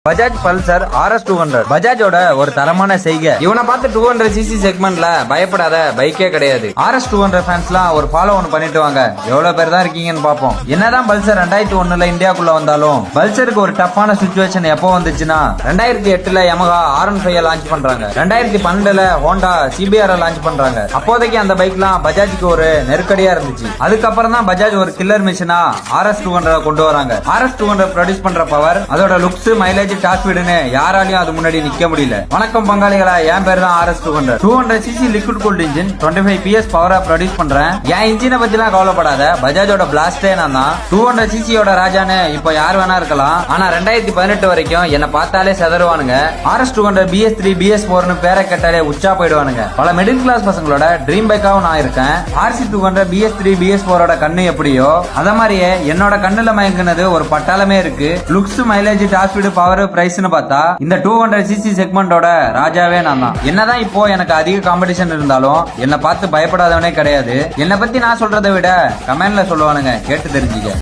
Bajaj Pulsar RS 200 பஜாஜோட ஒரு தரமான செய்கை. இவனை பார்த்து 200cc செக்மெண்ட்ல பயப்படாத பைக்கே கிடையாது. RS 200 ஃபேன்ஸ்லாம் ஒரு ஃபாலோ ஒன்னு பண்ணிட்டு வாங்க. எவ்வளவு பேர் தான் இருக்கீங்கன்னு பாப்போம். என்னதான் பல்சர் 2001ல இந்தியாக்குள்ள வந்தாலும் பல்சருக்கு ஒரு டஃப்பான சிச்சுவேஷன் எப்போ வந்துச்சுன்னா 2008ல Yamaha R15 லான்ச் பண்றாங்க. 2012ல Honda CBR லான்ச் பண்றாங்க. அப்போதைக்கு அந்த பைக்லாம் பஜாஜுக்கு ஒரு நெருக்கடியா இருந்துச்சு. அதுக்கப்புறம் தான் பஜாஜ் ஒரு கில்லர் மிஷினா RS 200 கொண்டு வராங்க. RS 200 ப்ரொடியூஸ் பண்ற பவர், அதோட லுக்ஸ், மைலேஜ், டாப் ஸ்பீடுன்னு யாராலையும் அது முன்னாடி நிக்க முடியல. வணக்கம் பங்காளிகளா, என் பேர் தான் RS 200cc liquid cooled engine 25 PS பவரா ப்ரொடியூஸ் பண்றேன். என் இன்ஜினை பத்திலாம் கவலைப்படாத, பஜாஜோட பிளாஸ்டே நான் தான். 200cc யோட ராஜான்னு இப்போ யார் வேணா இருக்கலாம், ஆனா 2018 வரைக்கும் என்ன பார்த்தாலே செதறுவானுங்க. RS 200 BS3 BS4னு பேரை கேட்டாலே உச்சா போயிடுவானுங்க. பல மிடில் கிளாஸ் பசங்களோட ட்ரீம் பைக்காவும் நான் இருக்கேன். RC 200 BS3 BS4ஓட கண்ணு எப்படியோ அத மாதிரியே என்னோட கண்ணுல மயங்குனது ஒரு பட்டாளமே இருக்கு. Looks, mileage, top speed, power, பிரைஸ்னு பார்த்தா இந்த 200cc செக்மெண்டோட ராஜாவே நான் தான். என்னதான் இப்போ எனக்கு அதிக காம்படிஷன் இருந்தாலும் என்ன பார்த்து பயப்படாதவனே கிடையாது. என்னை பத்தி நான் சொல்றதை விட கமெண்ட்ல சொல்லுவானுங்க, கேட்டு தெரிஞ்சுக்க.